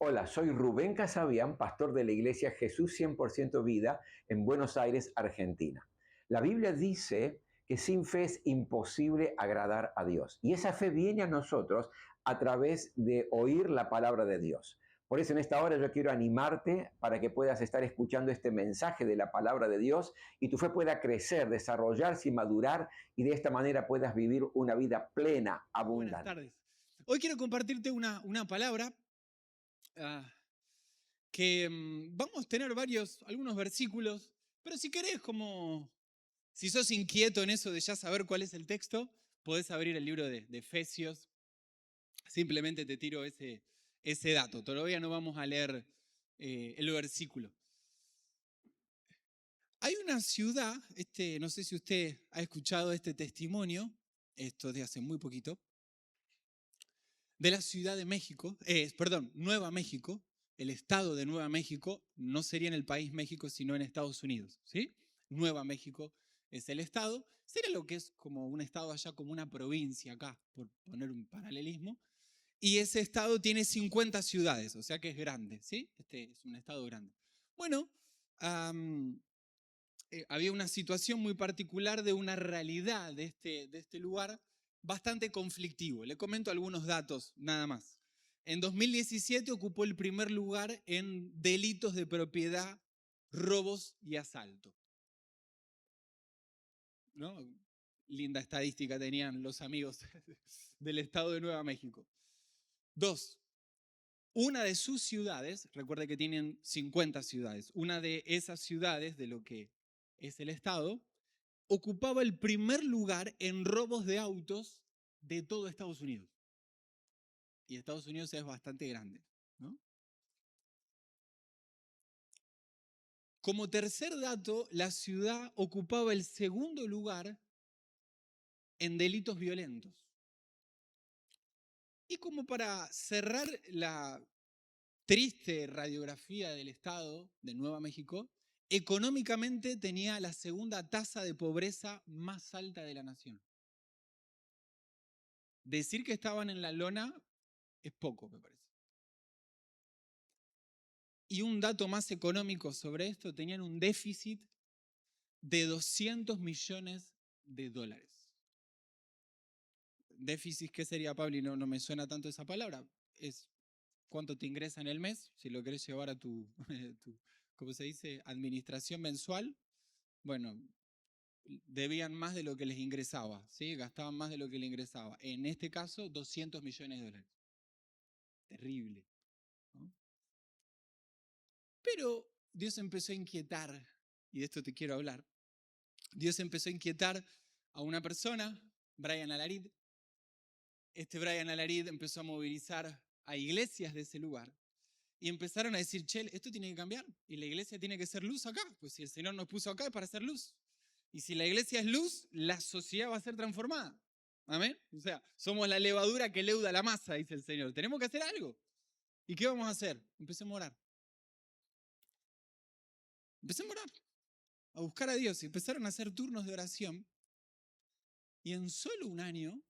Hola, soy Rubén Casabian, pastor de la iglesia Jesús 100% Vida en Buenos Aires, Argentina. La Biblia dice que sin fe es imposible agradar a Dios. Y esa fe viene a nosotros a través de oír la palabra de Dios. Por eso en esta hora yo quiero animarte para que puedas estar escuchando este mensaje de la palabra de Dios y tu fe pueda crecer, desarrollarse y madurar y de esta manera puedas vivir una vida plena, Buenas abundante. tardes. Hoy quiero compartirte una palabra ah, que vamos a tener algunos versículos, pero si querés, si sos inquieto en eso de ya saber cuál es el texto, podés abrir el libro de Efesios. Simplemente te tiro ese dato. Todavía no vamos a leer el versículo. Hay una ciudad, no sé si usted ha escuchado este testimonio, esto de hace muy poquito, de la Ciudad de México, perdón, Nueva México, el estado de Nueva México, no sería en el país México, sino en Estados Unidos, ¿sí? Nueva México es el estado, sería lo que es como un estado allá, como una provincia acá, por poner un paralelismo, y ese estado tiene 50 ciudades, o sea que es grande, ¿sí? Este es un estado grande. Bueno, am, había una situación muy particular de una realidad de este lugar bastante conflictivo. Le comento algunos datos nada más. En 2017 ocupó el primer lugar en delitos de propiedad, robos y asalto. ¿No? Linda estadística tenían los amigos del estado de Nueva México. Dos, una de sus ciudades, recuerde que tienen 50 ciudades, una de esas ciudades de lo que es el estado, ocupaba el primer lugar en robos de autos de todo Estados Unidos. Y Estados Unidos es bastante grande, ¿no? Como tercer dato, la ciudad ocupaba el segundo lugar en delitos violentos. Y como para cerrar la triste radiografía del estado de Nueva México, económicamente tenía la segunda tasa de pobreza más alta de la nación. Decir que estaban en la lona es poco, me parece. Y un dato más económico sobre esto, tenían un déficit de 200 millones de dólares. Déficit, ¿qué sería, Pablo? No me suena tanto esa palabra. Es cuánto te ingresa en el mes, si lo querés llevar a tu ¿cómo se dice? Administración mensual. Bueno, debían más de lo que les ingresaba, ¿sí? Gastaban más de lo que les ingresaba. En este caso, 200 millones de dólares. Terrible, ¿no? Pero Dios empezó a inquietar, y de esto te quiero hablar. Dios empezó a inquietar a una persona, Brian Alarid. Este Brian Alarid empezó a movilizar a iglesias de ese lugar y empezaron a decir, che, esto tiene que cambiar y la iglesia tiene que ser luz acá, pues si el Señor nos puso acá es para ser luz. Y si la iglesia es luz, la sociedad va a ser transformada. Amén. O sea, somos la levadura que leuda la masa, dice el Señor. Tenemos que hacer algo. ¿Y qué vamos a hacer? Empecemos a orar. Empecemos a orar, a buscar a Dios. Y empezaron a hacer turnos de oración. Y en solo un año,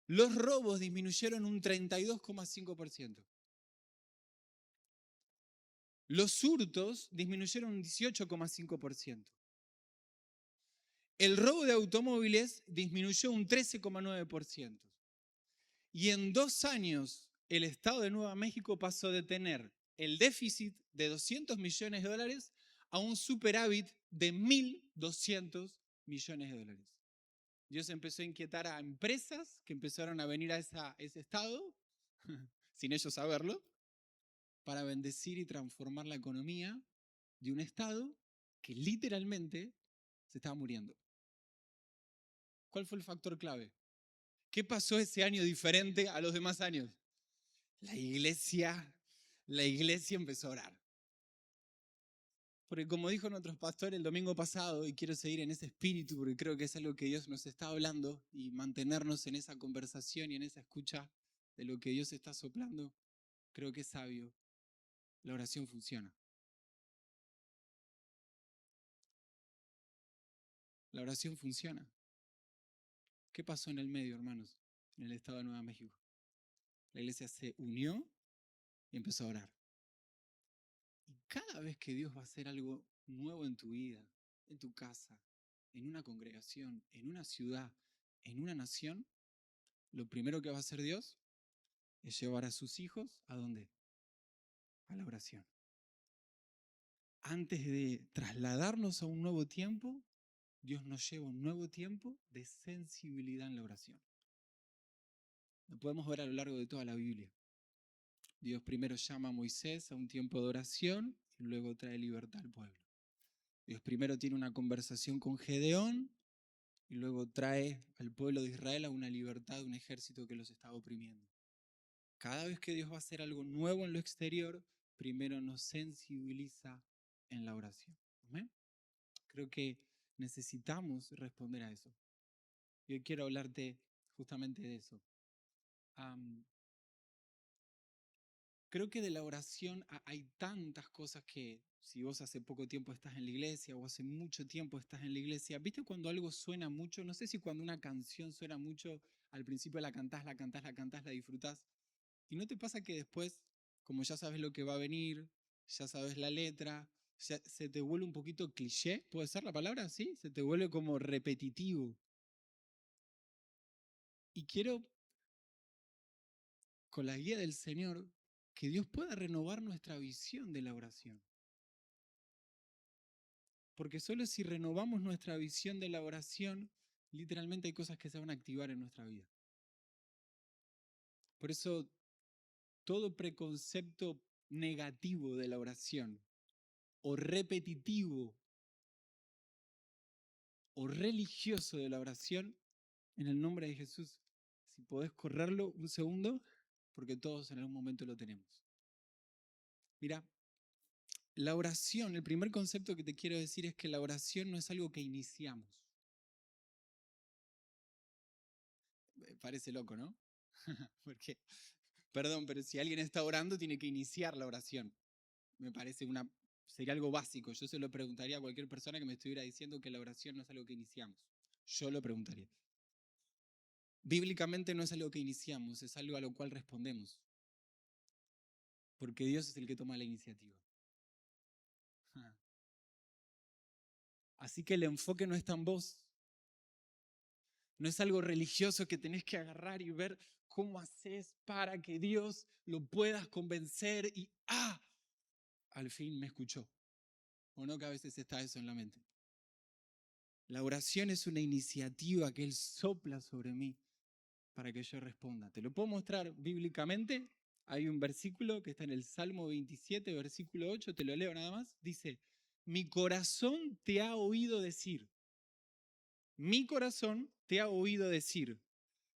los robos disminuyeron un 32,5%. Los hurtos disminuyeron un 18,5%. El robo de automóviles disminuyó un 13,9%. Y en 2 años, el Estado de Nueva México pasó de tener el déficit de 200 millones de dólares a un superávit de 1.200 millones de dólares. Dios empezó a inquietar a empresas que empezaron a venir a ese estado, sin ellos saberlo, para bendecir y transformar la economía de un estado que literalmente se estaba muriendo. ¿Cuál fue el factor clave? ¿Qué pasó ese año diferente a los demás años? La iglesia, la iglesia empezó a orar. Porque como dijo nuestro pastor el domingo pasado, y quiero seguir en ese espíritu porque creo que es algo que Dios nos está hablando y mantenernos en esa conversación y en esa escucha de lo que Dios está soplando, creo que es sabio. La oración funciona. La oración funciona. ¿Qué pasó en el medio, hermanos? En el estado de Nueva México. La iglesia se unió Y empezó a orar. Y cada vez que Dios va a hacer algo nuevo en tu vida, en tu casa, en una congregación, en una ciudad, en una nación, lo primero que va a hacer Dios es llevar a sus hijos ¿a dónde? A la oración. Antes de trasladarnos a un nuevo tiempo, Dios nos lleva a un nuevo tiempo de sensibilidad en la oración. Lo podemos ver a lo largo de toda la Biblia. Dios primero llama a Moisés a un tiempo de oración y luego trae libertad al pueblo. Dios primero tiene una conversación con Gedeón y luego trae al pueblo de Israel a una libertad de un ejército que los estaba oprimiendo. Cada vez que Dios va a hacer algo nuevo en lo exterior, primero nos sensibiliza en la oración. ¿Amén? Creo que necesitamos responder a eso. Yo quiero hablarte justamente de eso. Creo que de la oración hay tantas cosas que si vos hace poco tiempo estás en la iglesia o hace mucho tiempo estás en la iglesia, ¿viste cuando algo suena mucho? No sé si cuando una canción suena mucho, al principio la cantás, la cantás, la cantás, la disfrutás. ¿Y no te pasa que después, como ya sabes lo que va a venir, ya sabes la letra, se te vuelve un poquito cliché? ¿Puede ser la palabra? ¿Sí? Se te vuelve como repetitivo. Y quiero, con la guía del Señor, que Dios pueda renovar nuestra visión de la oración. Porque solo si renovamos nuestra visión de la oración, literalmente hay cosas que se van a activar en nuestra vida. Por eso, todo preconcepto negativo de la oración, o repetitivo, o religioso de la oración, en el nombre de Jesús, si podés correrlo un segundo, porque todos en algún momento lo tenemos. Mira, la oración, el primer concepto que te quiero decir es que la oración no es algo que iniciamos. Parece loco, ¿no? Porque, perdón, pero si alguien está orando, tiene que iniciar la oración. Me parece sería algo básico. Yo se lo preguntaría a cualquier persona que me estuviera diciendo que la oración no es algo que iniciamos. Yo lo preguntaría. Bíblicamente no es algo que iniciamos, es algo a lo cual respondemos. Porque Dios es el que toma la iniciativa. Así que el enfoque no está en vos. No es algo religioso que tenés que agarrar y ver cómo haces para que Dios lo puedas convencer y al fin me escuchó. ¿O no que a veces está eso en la mente? La oración es una iniciativa que Él sopla sobre mí para que yo responda. ¿Te lo puedo mostrar bíblicamente? Hay un versículo que está en el Salmo 27, versículo 8, te lo leo nada más. Dice, mi corazón te ha oído decir, mi corazón te ha oído decir,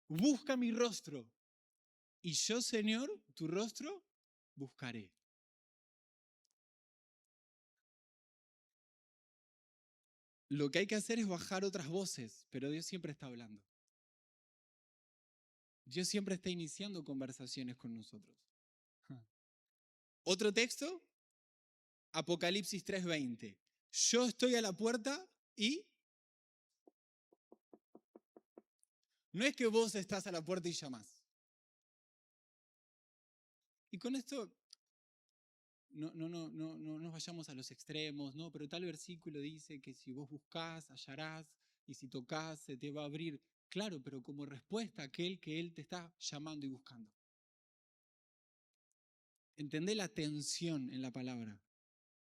busca mi rostro. Y yo, Señor, tu rostro buscaré. Lo que hay que hacer es bajar otras voces, pero Dios siempre está hablando. Dios siempre está iniciando conversaciones con nosotros. Otro texto, Apocalipsis 3:20. Yo estoy a la puerta y no es que vos estás a la puerta y llamás. Y con esto no nos vayamos a los extremos, no, pero tal versículo dice que si vos buscás, hallarás, y si tocás, se te va a abrir. Claro, pero como respuesta a aquel que Él te está llamando y buscando. Entendé la tensión en la palabra.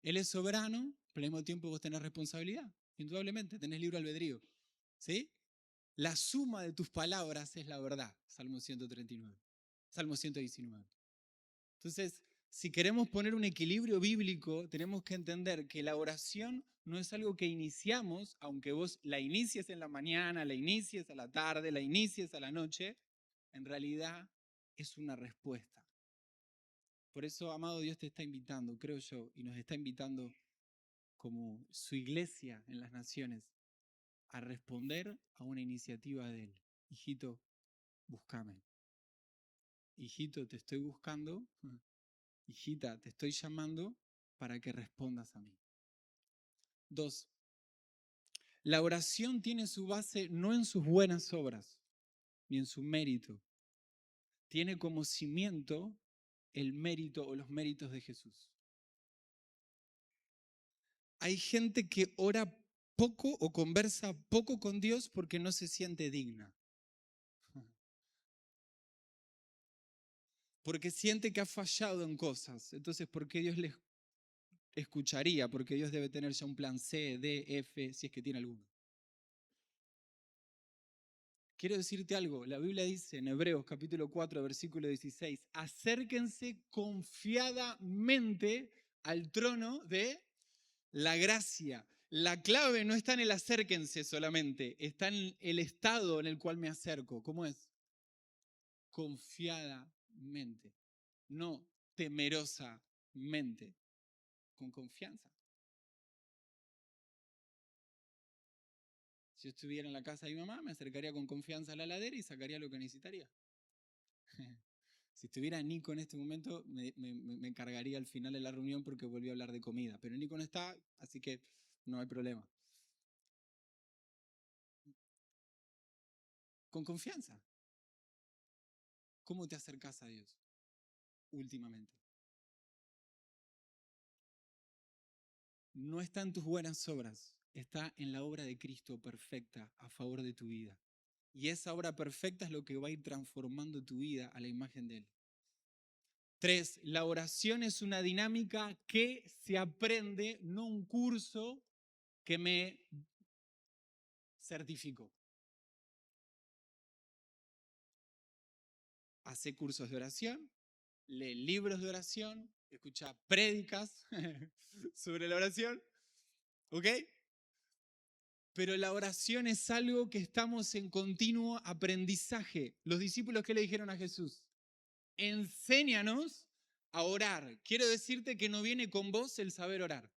Él es soberano, pero al mismo tiempo vos tenés responsabilidad. Indudablemente, tenés libre albedrío. ¿Sí? La suma de tus palabras es la verdad. Salmo 139. Salmo 119. Entonces, si queremos poner un equilibrio bíblico, tenemos que entender que la oración no es algo que iniciamos, aunque vos la inicies en la mañana, la inicies a la tarde, la inicies a la noche, en realidad es una respuesta. Por eso, amado, Dios te está invitando, creo yo, y nos está invitando como su iglesia en las naciones a responder a una iniciativa de Él. Hijito, búscame. Hijito, te estoy buscando. Hijita, te estoy llamando para que respondas a mí. 2. La oración tiene su base no en sus buenas obras, ni en su mérito. Tiene como cimiento el mérito o los méritos de Jesús. Hay gente que ora poco o conversa poco con Dios porque no se siente digna. Porque siente que ha fallado en cosas. Entonces, ¿por qué Dios les escucharía? Porque Dios debe tener ya un plan C, D, F, si es que tiene alguno. Quiero decirte algo, la Biblia dice en Hebreos capítulo 4, versículo 16, acérquense confiadamente al trono de la gracia. La clave no está en el acérquense solamente, está en el estado en el cual me acerco. ¿Cómo es? Confiadamente, no temerosamente, con confianza. Si yo estuviera en la casa de mi mamá, me acercaría con confianza a la heladera y sacaría lo que necesitaría. Si estuviera Nico en este momento, me encargaría al final de la reunión porque volví a hablar de comida. Pero Nico no está, así que no hay problema. Con confianza. ¿Cómo te acercas a Dios últimamente? No está en tus buenas obras, está en la obra de Cristo perfecta a favor de tu vida. Y esa obra perfecta es lo que va a ir transformando tu vida a la imagen de Él. 3, la oración es una dinámica que se aprende, no un curso que me certificó. Hace cursos de oración, lee libros de oración, escucha prédicas sobre la oración, ¿ok? Pero la oración es algo que estamos en continuo aprendizaje. Los discípulos, ¿qué le dijeron a Jesús? Enséñanos a orar. Quiero decirte que no viene con vos el saber orar.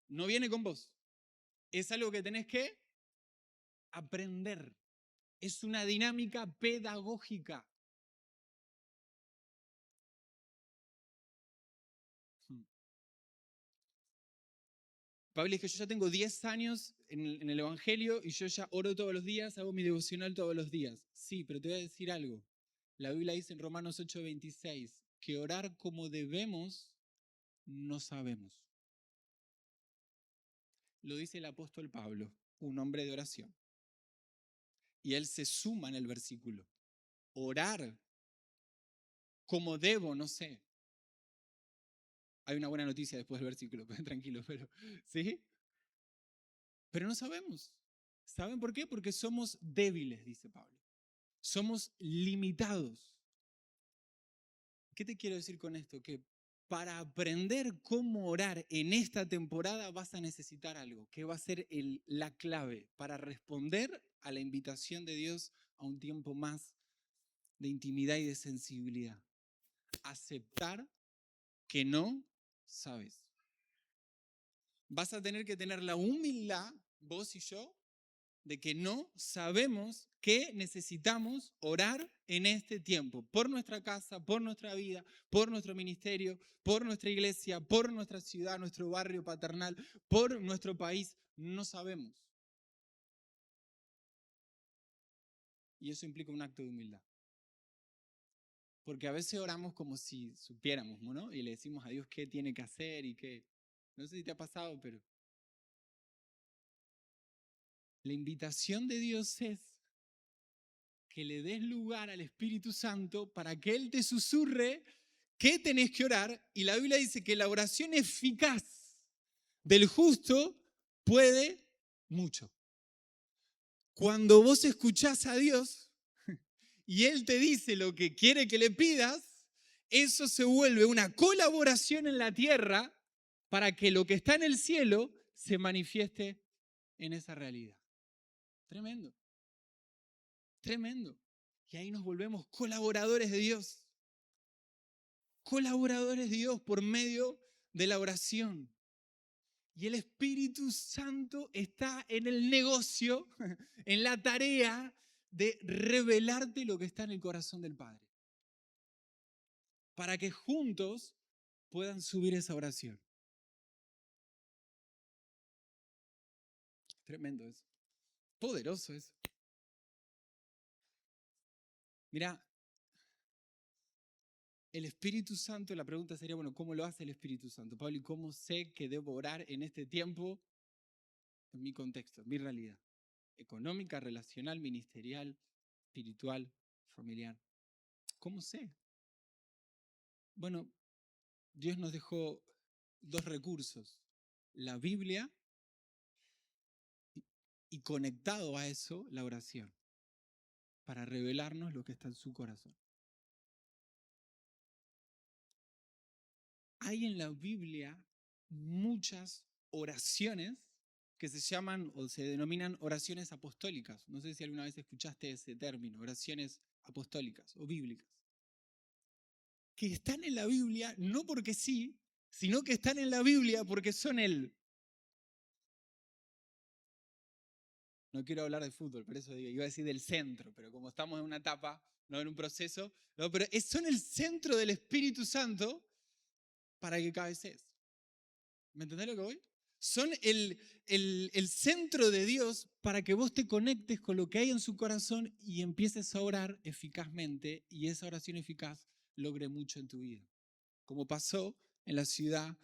No viene con vos. Es algo que tenés que aprender. Es una dinámica pedagógica. Pablo dice que yo ya tengo 10 años en el Evangelio y yo ya oro todos los días, hago mi devocional todos los días. Sí, pero te voy a decir algo. La Biblia dice en Romanos 8:26 que orar como debemos no sabemos. Lo dice el apóstol Pablo, un hombre de oración. Y él se suma en el versículo. Orar como debo, no sé. Hay una buena noticia después del versículo, tranquilo, pero ¿sí? Pero no sabemos. ¿Saben por qué? Porque somos débiles, dice Pablo. Somos limitados. ¿Qué te quiero decir con esto? Que para aprender cómo orar en esta temporada vas a necesitar algo, que va a ser la clave para responder a la invitación de Dios a un tiempo más de intimidad y de sensibilidad. Aceptar que no sabes. Vas a tener que tener la humildad, vos y yo, de que no sabemos que necesitamos orar en este tiempo, por nuestra casa, por nuestra vida, por nuestro ministerio, por nuestra iglesia, por nuestra ciudad, nuestro barrio paternal, por nuestro país. No sabemos. Y eso implica un acto de humildad. Porque a veces oramos como si supiéramos, ¿no? Y le decimos a Dios qué tiene que hacer y qué. No sé si te ha pasado, pero la invitación de Dios es que le des lugar al Espíritu Santo para que Él te susurre qué tenés que orar. Y la Biblia dice que la oración eficaz del justo puede mucho. Cuando vos escuchás a Dios y Él te dice lo que quiere que le pidas, eso se vuelve una colaboración en la tierra para que lo que está en el cielo se manifieste en esa realidad. Tremendo, tremendo. Y ahí nos volvemos colaboradores de Dios. Colaboradores de Dios por medio de la oración. Y el Espíritu Santo está en el negocio, en la tarea de revelarte lo que está en el corazón del Padre. Para que juntos puedan subir esa oración. Tremendo eso. Poderoso eso. Mira, el Espíritu Santo, la pregunta sería, bueno, ¿cómo lo hace el Espíritu Santo? Pablo, ¿y cómo sé que debo orar en este tiempo, en mi contexto, en mi realidad? Económica, relacional, ministerial, espiritual, familiar. ¿Cómo sé? Bueno, Dios nos dejó dos recursos, la Biblia y conectado a eso, la oración, para revelarnos lo que está en su corazón. Hay en la Biblia muchas oraciones que se llaman o se denominan oraciones apostólicas. No sé si alguna vez escuchaste ese término, oraciones apostólicas o bíblicas. Que están en la Biblia no porque sí, sino que están en la Biblia porque son no quiero hablar de fútbol, por eso iba a decir del centro, pero como estamos en una etapa, no en un proceso, no, pero son el centro del Espíritu Santo para que cabecees. ¿Me entendés lo que voy? Son el centro de Dios para que vos te conectes con lo que hay en su corazón y empieces a orar eficazmente y esa oración eficaz logre mucho en tu vida, como pasó en la ciudad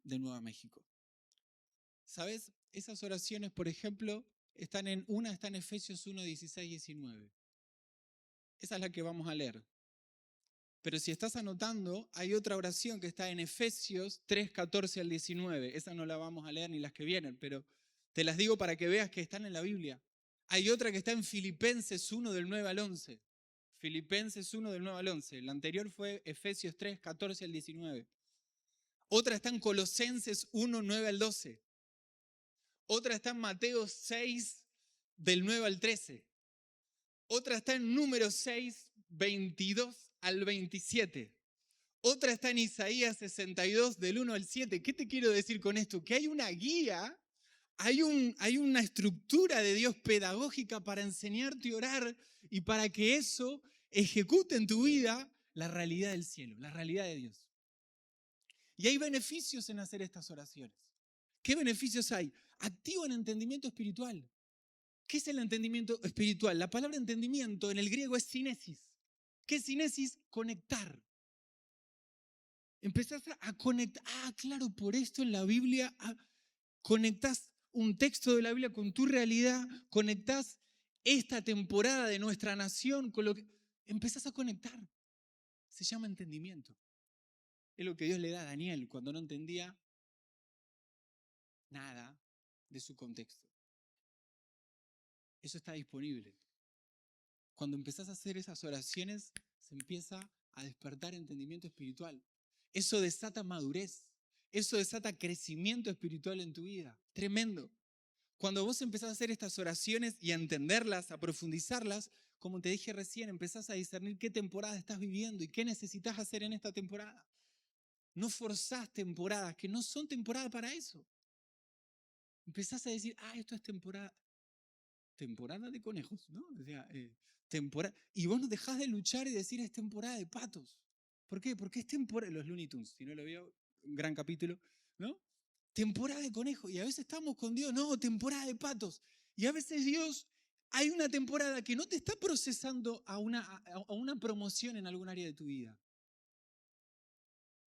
de Nueva México. ¿Sabes? Esas oraciones, por ejemplo, está en Efesios 1, 16, 19. Esa es la que vamos a leer. Pero si estás anotando, hay otra oración que está en Efesios 3, 14 al 19. Esa no la vamos a leer ni las que vienen, pero te las digo para que veas que están en la Biblia. Hay otra que está en Filipenses 1, del 9 al 11. Filipenses 1, del 9 al 11. La anterior fue Efesios 3, 14 al 19. Otra está en Colosenses 1, 9 al 12. Otra está en Mateo 6, del 9 al 13. Otra está en Números 6, 22 al 27. Otra está en Isaías 62, del 1 al 7. ¿Qué te quiero decir con esto? Que hay una guía, hay una estructura de Dios pedagógica para enseñarte a orar y para que eso ejecute en tu vida la realidad del cielo, la realidad de Dios. Y hay beneficios en hacer estas oraciones. ¿Qué beneficios hay? Activan entendimiento espiritual. ¿Qué es el entendimiento espiritual? La palabra entendimiento en el griego es sinesis. ¿Qué es sinesis? Conectar. Empezás a conectar. Ah, claro, por esto en la Biblia conectás un texto de la Biblia con tu realidad, conectás esta temporada de nuestra nación con lo que... Empezás a conectar. Se llama entendimiento. Es lo que Dios le da a Daniel cuando no entendía nada de su contexto. Eso está disponible. Cuando empezás a hacer esas oraciones, se empieza a despertar entendimiento espiritual. Eso desata madurez. Eso desata crecimiento espiritual en tu vida. Tremendo. Cuando vos empezás a hacer estas oraciones y a entenderlas, a profundizarlas, como te dije recién, empezás a discernir qué temporada estás viviendo y qué necesitas hacer en esta temporada. No forzás temporadas que no son temporada para eso. Empezás a decir, esto es temporada de conejos, ¿no? O sea, y vos no dejás de luchar y decir es temporada de patos. ¿Por qué? Porque es temporada, los Looney Tunes, si no lo vio, un gran capítulo, ¿no? Temporada de conejos. Y a veces estamos con Dios, no, temporada de patos. Y a veces Dios, hay una temporada que no te está procesando a una promoción en algún área de tu vida.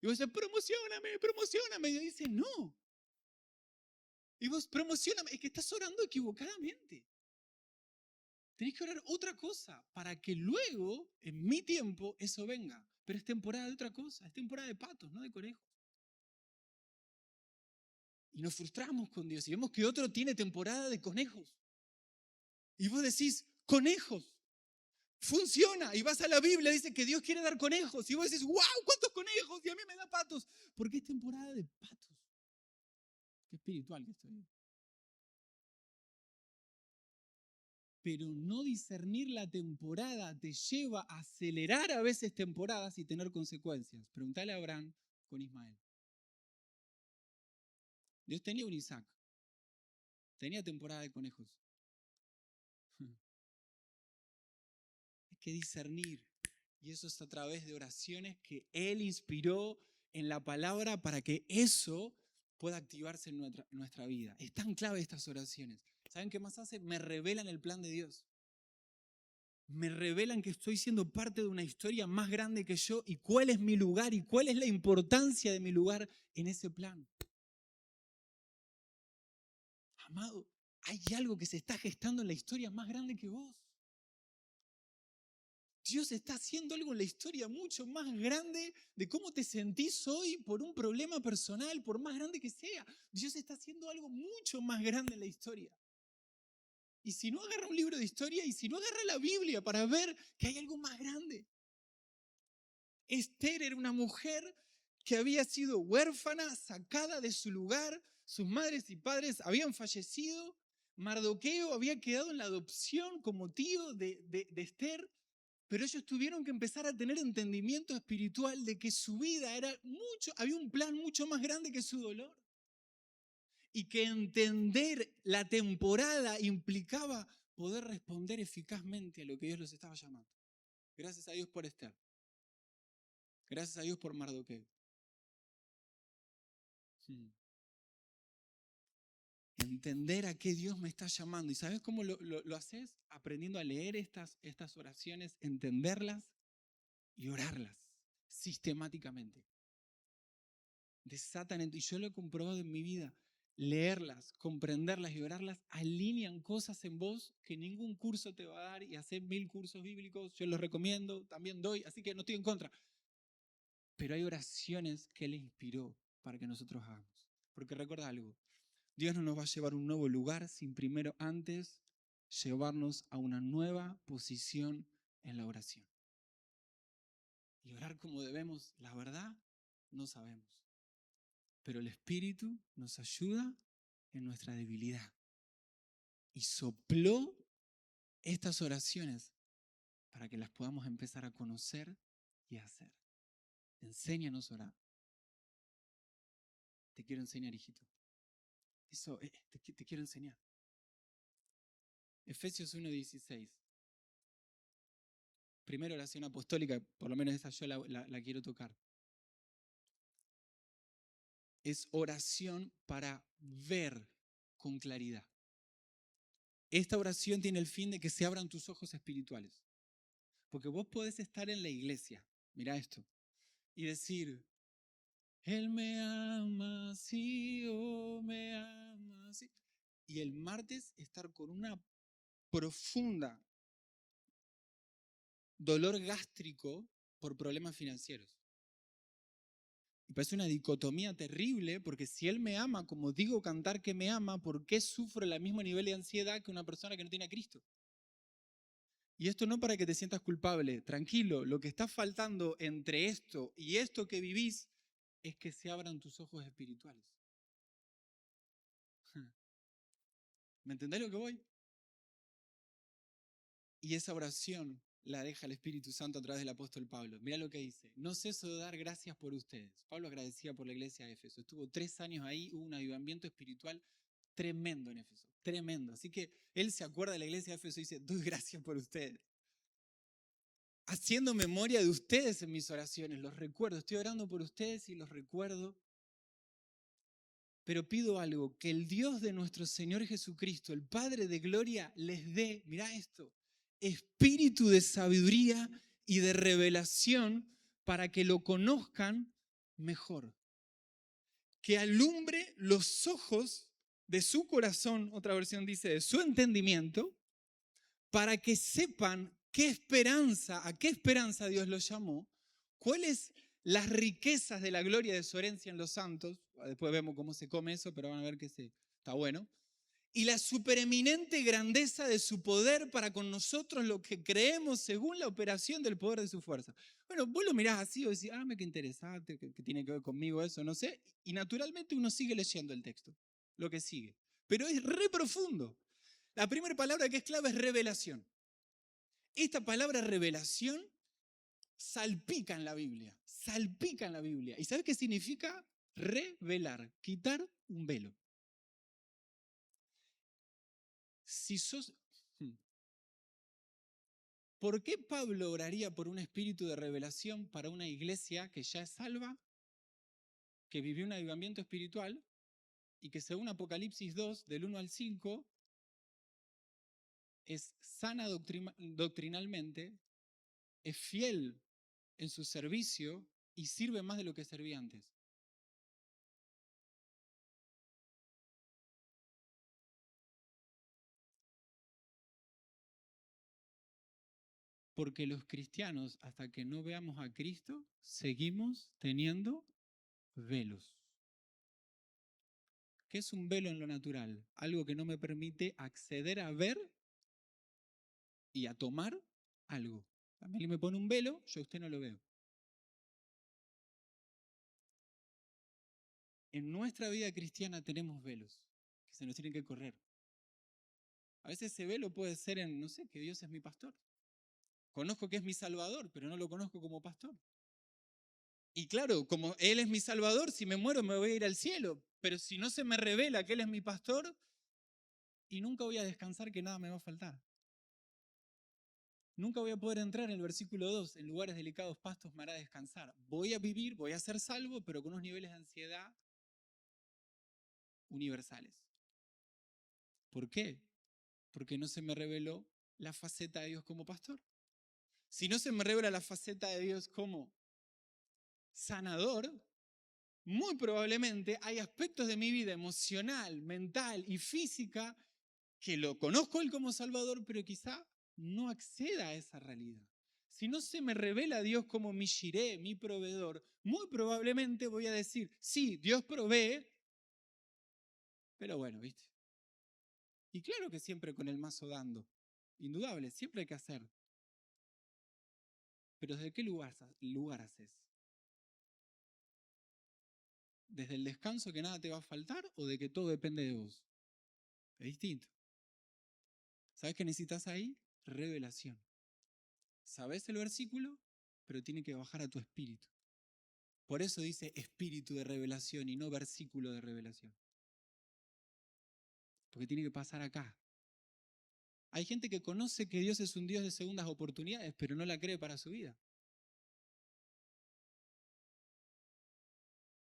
Y vos dices, promocioname. Y dice, no. Y vos, promocioname, es que estás orando equivocadamente. Tenés que orar otra cosa para que luego, en mi tiempo, eso venga. Pero es temporada de otra cosa, es temporada de patos, no de conejos. Y nos frustramos con Dios y vemos que otro tiene temporada de conejos. Y vos decís, conejos, funciona. Y vas a la Biblia, dice que Dios quiere dar conejos. Y vos decís, wow, ¿cuántos conejos? Y a mí me da patos. Porque es temporada de patos. Qué espiritual que estoy. Pero no discernir la temporada te lleva a acelerar a veces temporadas y tener consecuencias. Preguntale a Abraham con Ismael. Dios tenía un Isaac, tenía temporada de conejos. Hay que discernir. Y eso es a través de oraciones que Él inspiró en la palabra para que eso pueda activarse en nuestra vida. Es tan clave estas oraciones. ¿Saben qué más hace? Me revelan el plan de Dios. me revelan que estoy siendo parte de una historia más grande que yo y cuál es mi lugar y cuál es la importancia de mi lugar en ese plan. Amado, hay algo que se está gestando en la historia más grande que vos. Dios está haciendo algo en la historia mucho más grande de cómo te sentís hoy por un problema personal, por más grande que sea. Dios está haciendo algo mucho más grande en la historia. Y si no, agarra un libro de historia y si no, agarra la Biblia para ver que hay algo más grande. Esther era una mujer que había sido huérfana, sacada de su lugar, sus madres y padres habían fallecido, Mardoqueo había quedado en la adopción como tío de Esther, pero ellos tuvieron que empezar a tener entendimiento espiritual de que su vida era mucho, había un plan mucho más grande que su dolor. Y que entender la temporada implicaba poder responder eficazmente a lo que Dios los estaba llamando. Gracias a Dios por Esther. Gracias a Dios por Mardoqueo. Entender a qué Dios me está llamando. ¿Y sabes cómo lo haces? Aprendiendo a leer estas oraciones, entenderlas y orarlas sistemáticamente. Desatan y yo lo he comprobado en mi vida. Leerlas, comprenderlas y orarlas alinean cosas en vos que ningún curso te va a dar y hacer 1000 cursos bíblicos. Yo los recomiendo, también doy, así que no estoy en contra. Pero hay oraciones que Él inspiró para que nosotros hagamos. Porque recuerda algo, Dios no nos va a llevar a un nuevo lugar sin primero antes llevarnos a una nueva posición en la oración. Y orar como debemos, la verdad, no sabemos. Pero el Espíritu nos ayuda en nuestra debilidad. Y sopló estas oraciones para que las podamos empezar a conocer y a hacer. Enséñanos a orar. Te quiero enseñar, hijito. Eso, te quiero enseñar. Efesios 1:16. Primera oración apostólica, por lo menos esa yo la quiero tocar. Es oración para ver con claridad. Esta oración tiene el fin de que se abran tus ojos espirituales. Porque vos podés estar en la iglesia, mirá esto, y decir, Él me ama, sí, oh, me ama, sí. Y el martes estar con una profunda dolor gástrico por problemas financieros. Y parece una dicotomía terrible, porque si Él me ama, como digo cantar que me ama, ¿por qué sufro el mismo nivel de ansiedad que una persona que no tiene a Cristo? Y esto no para que te sientas culpable, tranquilo, lo que está faltando entre esto y esto que vivís es que se abran tus ojos espirituales. ¿Me entendés lo que voy? Y esa oración la deja el Espíritu Santo a través del apóstol Pablo. Mirá lo que dice. No ceso de dar gracias por ustedes. Pablo agradecía por la iglesia de Éfeso. Estuvo 3 años ahí, hubo un avivamiento espiritual tremendo en Éfeso. Tremendo. Así que él se acuerda de la iglesia de Éfeso y dice, doy gracias por ustedes. Haciendo memoria de ustedes en mis oraciones. Los recuerdo. Estoy orando por ustedes y los recuerdo. Pero pido algo, que el Dios de nuestro Señor Jesucristo, el Padre de gloria, les dé, mirá esto, espíritu de sabiduría y de revelación para que lo conozcan mejor. Que alumbre los ojos de su corazón, otra versión dice, de su entendimiento, para que sepan a qué esperanza Dios los llamó, cuáles las riquezas de la gloria de su herencia en los santos, después vemos cómo se come eso, pero van a ver que está bueno, y la supereminente grandeza de su poder para con nosotros lo que creemos según la operación del poder de su fuerza. Bueno, vos lo mirás así y decís, qué interesante, que tiene que ver conmigo eso, no sé, y naturalmente uno sigue leyendo el texto, lo que sigue, pero es re profundo. La primera palabra que es clave es revelación. Esta palabra revelación salpica en la Biblia, salpica en la Biblia. ¿Y sabes qué significa? Revelar, quitar un velo. Si sos... ¿Por qué Pablo oraría por un espíritu de revelación para una iglesia que ya es salva, que vivió un avivamiento espiritual y que según Apocalipsis 2, del 1 al 5, es sana doctrinalmente, es fiel en su servicio y sirve más de lo que servía antes. Porque los cristianos, hasta que no veamos a Cristo, seguimos teniendo velos. ¿Qué es un velo en lo natural? Algo que no me permite acceder a ver y a tomar algo. A mí me pone un velo, yo a usted no lo veo. En nuestra vida cristiana tenemos velos que se nos tienen que correr. A veces ese velo puede ser en, no sé, que Dios es mi pastor. Conozco que es mi Salvador, pero no lo conozco como pastor. Y claro, como Él es mi Salvador, si me muero me voy a ir al cielo. Pero si no se me revela que Él es mi pastor, y nunca voy a descansar que nada me va a faltar. Nunca voy a poder entrar en el versículo 2, en lugares delicados pastos me hará descansar. Voy a vivir, voy a ser salvo, pero con unos niveles de ansiedad universales. ¿Por qué? Porque no se me reveló la faceta de Dios como pastor. Si no se me revela la faceta de Dios como sanador, muy probablemente hay aspectos de mi vida emocional, mental y física que lo conozco Él como Salvador, pero quizá no acceda a esa realidad. Si no se me revela a Dios como mi Jireh, mi proveedor, muy probablemente voy a decir, sí, Dios provee, pero bueno, ¿viste? Y claro que siempre con el mazo dando, indudable, siempre hay que hacer. Pero ¿desde qué lugar haces? ¿Desde el descanso que nada te va a faltar o de que todo depende de vos? Es distinto. ¿Sabes qué necesitas ahí? Revelación. ¿Sabes el versículo? Pero tiene que bajar a tu espíritu. Por eso dice espíritu de revelación y no versículo de revelación. Porque tiene que pasar acá. Hay gente que conoce que Dios es un Dios de segundas oportunidades, pero no la cree para su vida.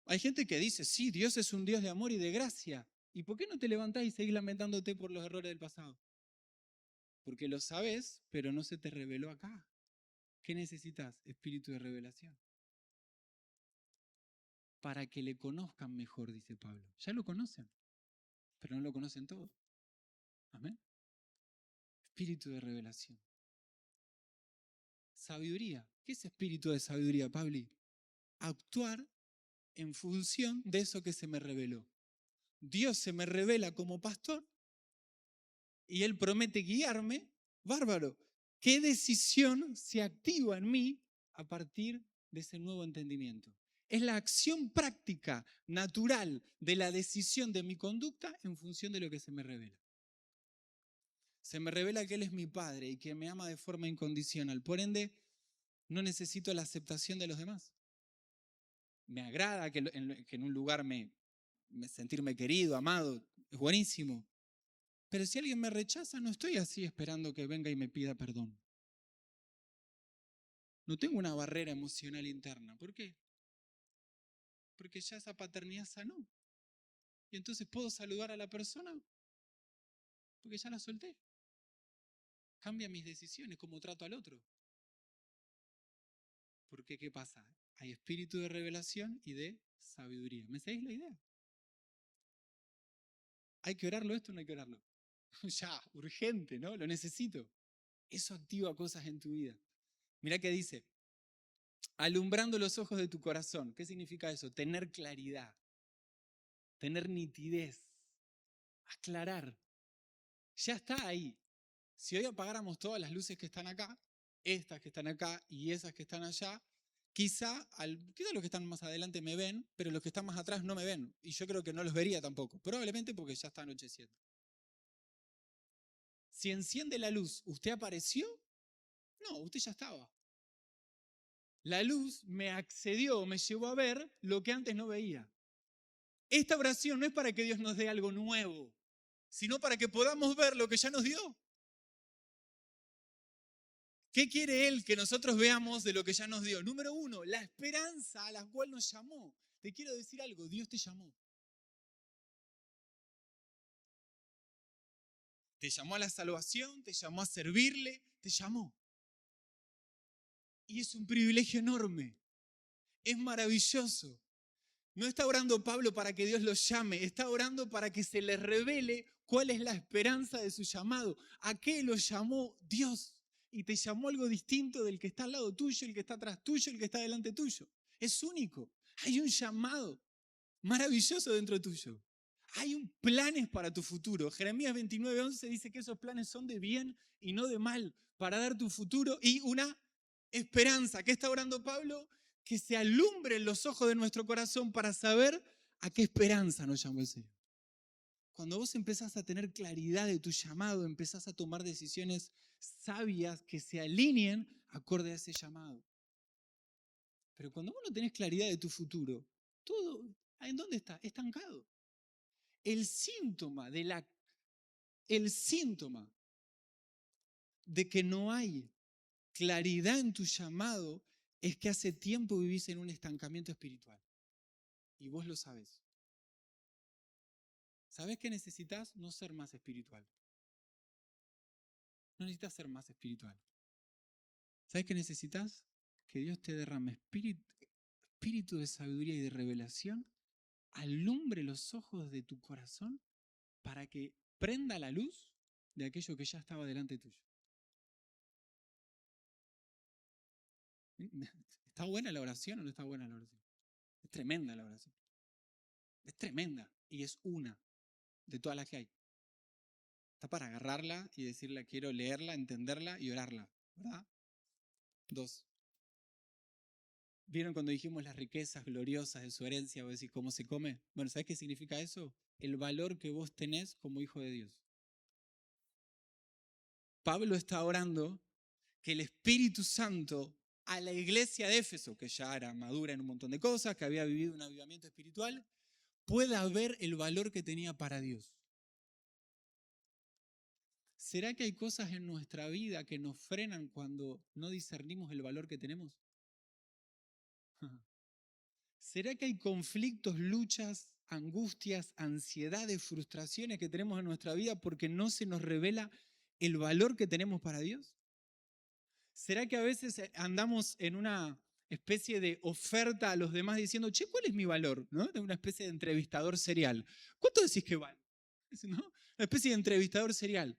Hay gente que dice, sí, Dios es un Dios de amor y de gracia. ¿Y por qué no te levantás y seguís lamentándote por los errores del pasado? Porque lo sabes, pero no se te reveló acá. ¿Qué necesitas? Espíritu de revelación. Para que le conozcan mejor, dice Pablo. Ya lo conocen, pero no lo conocen todo. Amén. Espíritu de revelación. Sabiduría. ¿Qué es espíritu de sabiduría, Pabli? Actuar en función de eso que se me reveló. Dios se me revela como pastor y Él promete guiarme. Bárbaro. ¿Qué decisión se activa en mí a partir de ese nuevo entendimiento? Es la acción práctica, natural, de la decisión de mi conducta en función de lo que se me revela. Se me revela que Él es mi Padre y que me ama de forma incondicional. Por ende, no necesito la aceptación de los demás. Me agrada que en un lugar sentirme querido, amado, es buenísimo. Pero si alguien me rechaza, no estoy así esperando que venga y me pida perdón. No tengo una barrera emocional interna. ¿Por qué? Porque ya esa paternidad sanó. Y entonces puedo saludar a la persona porque ya la solté. Cambia mis decisiones, cómo trato al otro. Porque ¿qué pasa? Hay espíritu de revelación y de sabiduría. ¿Me seguís la idea? ¿Hay que orarlo esto o no hay que orarlo? Ya, urgente, ¿no? Lo necesito. Eso activa cosas en tu vida. Mirá que dice, alumbrando los ojos de tu corazón. ¿Qué significa eso? Tener claridad, tener nitidez, aclarar. Ya está ahí. Si hoy apagáramos todas las luces que están acá, estas que están acá y esas que están allá, quizá los que están más adelante me ven, pero los que están más atrás no me ven. Y yo creo que no los vería tampoco, probablemente porque ya está anocheciendo. Si enciende la luz, ¿usted apareció? No, usted ya estaba. La luz me accedió, me llevó a ver lo que antes no veía. Esta oración no es para que Dios nos dé algo nuevo, sino para que podamos ver lo que ya nos dio. ¿Qué quiere Él que nosotros veamos de lo que ya nos dio? Número 1, la esperanza a la cual nos llamó. Te quiero decir algo, Dios te llamó. Te llamó a la salvación, te llamó a servirle, te llamó. Y es un privilegio enorme, es maravilloso. No está orando Pablo para que Dios lo llame, está orando para que se le revele cuál es la esperanza de su llamado. ¿A qué lo llamó Dios? Y te llamó algo distinto del que está al lado tuyo, el que está atrás tuyo, el que está delante tuyo. Es único. Hay un llamado maravilloso dentro tuyo. Hay planes para tu futuro. Jeremías 29:11 dice que esos planes son de bien y no de mal, para dar tu futuro y una esperanza. ¿Qué está orando Pablo? Que se alumbren los ojos de nuestro corazón para saber a qué esperanza nos llamó el Señor. Cuando vos empezás a tener claridad de tu llamado, empezás a tomar decisiones sabias que se alineen acorde a ese llamado. Pero cuando vos no tenés claridad de tu futuro, todo, ¿en dónde está? Estancado. El síntoma de que no hay claridad en tu llamado es que hace tiempo vivís en un estancamiento espiritual. Y vos lo sabés. ¿Sabés que necesitas? No ser más espiritual. No necesitas ser más espiritual. ¿Sabés qué necesitas? Que Dios te derrame espíritu de sabiduría y de revelación, alumbre los ojos de tu corazón para que prenda la luz de aquello que ya estaba delante tuyo. ¿Está buena la oración o no está buena la oración? Es tremenda la oración. Es tremenda y es una de todas las que hay. Está para agarrarla y decirle quiero leerla, entenderla y orarla, ¿verdad? 2. ¿Vieron cuando dijimos las riquezas gloriosas de su herencia? Vos decís, ¿cómo se come? Bueno, ¿sabés qué significa eso? El valor que vos tenés como hijo de Dios. Pablo está orando que el Espíritu Santo a la iglesia de Éfeso, que ya era madura en un montón de cosas, que había vivido un avivamiento espiritual, pueda ver el valor que tenía para Dios. ¿Será que hay cosas en nuestra vida que nos frenan cuando no discernimos el valor que tenemos? ¿Será que hay conflictos, luchas, angustias, ansiedades, frustraciones que tenemos en nuestra vida porque no se nos revela el valor que tenemos para Dios? ¿Será que a veces andamos en una especie de oferta a los demás diciendo, che, ¿cuál es mi valor? ¿No? De una especie de entrevistador serial. ¿Cuánto decís que vale? ¿No? Una especie de entrevistador serial.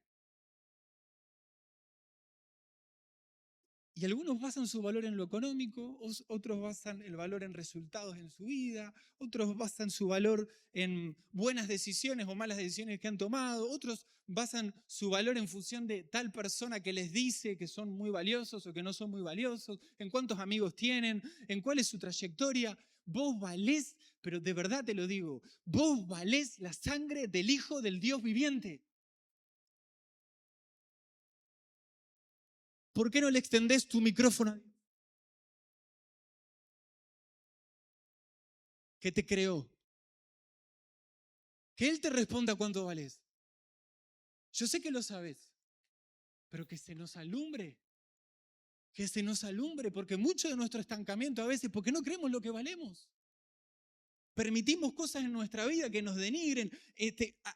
Y algunos basan su valor en lo económico, otros basan el valor en resultados en su vida, otros basan su valor en buenas decisiones o malas decisiones que han tomado, otros basan su valor en función de tal persona que les dice que son muy valiosos o que no son muy valiosos, en cuántos amigos tienen, en cuál es su trayectoria. Vos valés, pero de verdad te lo digo, vos valés la sangre del Hijo del Dios viviente. ¿Por qué no le extendés tu micrófono a Dios? Que te creó. Que Él te responda cuánto vales. Yo sé que lo sabes, pero que se nos alumbre. Que se nos alumbre, porque mucho de nuestro estancamiento a veces, porque no creemos lo que valemos. Permitimos cosas en nuestra vida que nos denigren,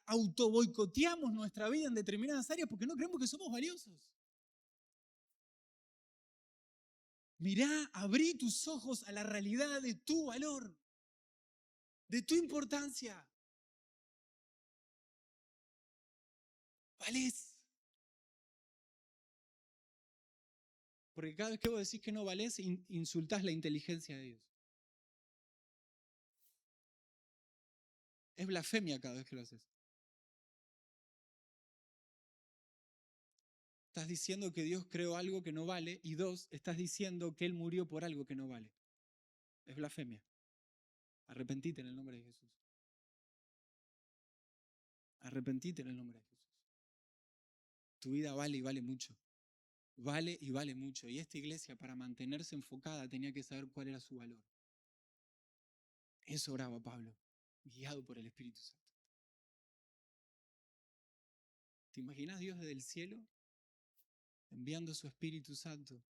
autoboicoteamos nuestra vida en determinadas áreas porque no creemos que somos valiosos. Mirá, abrí tus ojos a la realidad de tu valor, de tu importancia. Valés. Porque cada vez que vos decís que no valés, insultás la inteligencia de Dios. Es blasfemia cada vez que lo haces. Estás diciendo que Dios creó algo que no vale y 2, estás diciendo que Él murió por algo que no vale. Es blasfemia. Arrepentite en el nombre de Jesús. Arrepentite en el nombre de Jesús. Tu vida vale y vale mucho. Vale y vale mucho. Y esta iglesia, para mantenerse enfocada, tenía que saber cuál era su valor. Eso oraba Pablo, guiado por el Espíritu Santo. ¿Te imaginas Dios desde el cielo enviando su Espíritu Santo,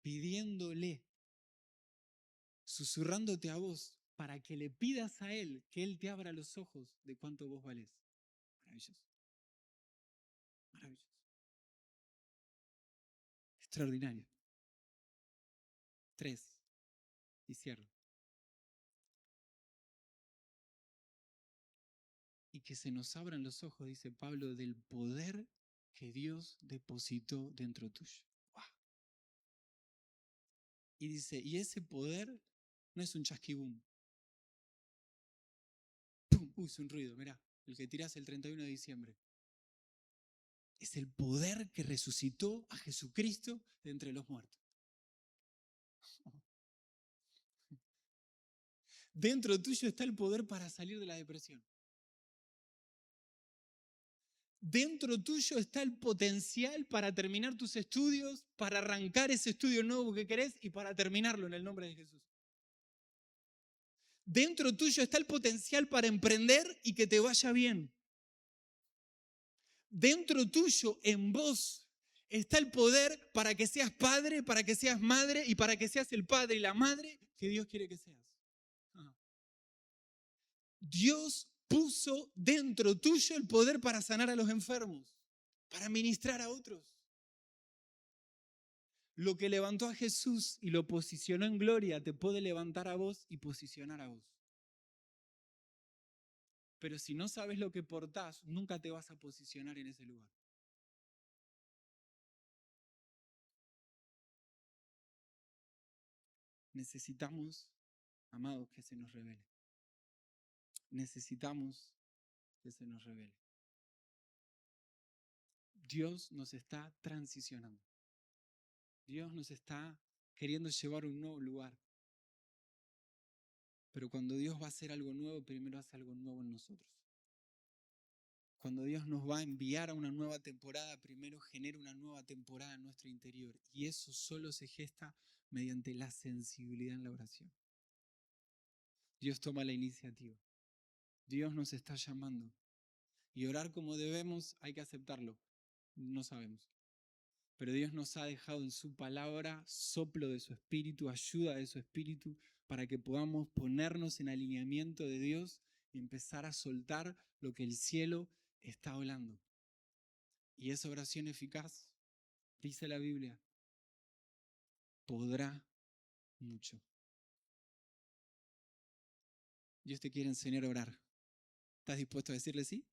pidiéndole, susurrándote a vos, para que le pidas a Él que Él te abra los ojos de cuánto vos valés? Maravilloso. extraordinaria. 3. Y cierro. Y que se nos abran los ojos, dice Pablo, del poder que Dios depositó dentro tuyo. ¡Wow! Y dice, y ese poder no es un chasquibum. ¡Pum! Hizo un ruido, mirá, el que tirás el 31 de diciembre. Es el poder que resucitó a Jesucristo de entre los muertos. Dentro tuyo está el poder para salir de la depresión. Dentro tuyo está el potencial para terminar tus estudios, para arrancar ese estudio nuevo que querés y para terminarlo en el nombre de Jesús. Dentro tuyo está el potencial para emprender y que te vaya bien. Dentro tuyo, en vos, está el poder para que seas padre, para que seas madre y para que seas el padre y la madre que Dios quiere que seas. Dios puso dentro tuyo el poder para sanar a los enfermos, para ministrar a otros. Lo que levantó a Jesús y lo posicionó en gloria te puede levantar a vos y posicionar a vos. Pero si no sabes lo que portás, nunca te vas a posicionar en ese lugar. Necesitamos, amados, que se nos revele. Necesitamos que se nos revele. Dios nos está transicionando. Dios nos está queriendo llevar a un nuevo lugar. Pero cuando Dios va a hacer algo nuevo, primero hace algo nuevo en nosotros. Cuando Dios nos va a enviar a una nueva temporada, primero genera una nueva temporada en nuestro interior. Y eso solo se gesta mediante la sensibilidad en la oración. Dios toma la iniciativa. Dios nos está llamando. Y orar como debemos, hay que aceptarlo. No sabemos. Pero Dios nos ha dejado en su palabra soplo de su espíritu, ayuda de su espíritu, para que podamos ponernos en alineamiento de Dios y empezar a soltar lo que el cielo está hablando. Y esa oración eficaz, dice la Biblia, podrá mucho. Dios te quiere enseñar a orar. ¿Estás dispuesto a decirle sí?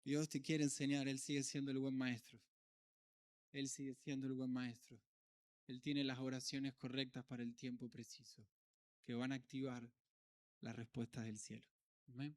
Dios te quiere enseñar, Él sigue siendo el buen maestro. Él sigue siendo el buen maestro. Él tiene las oraciones correctas para el tiempo preciso, que van a activar las respuestas del cielo. Amén.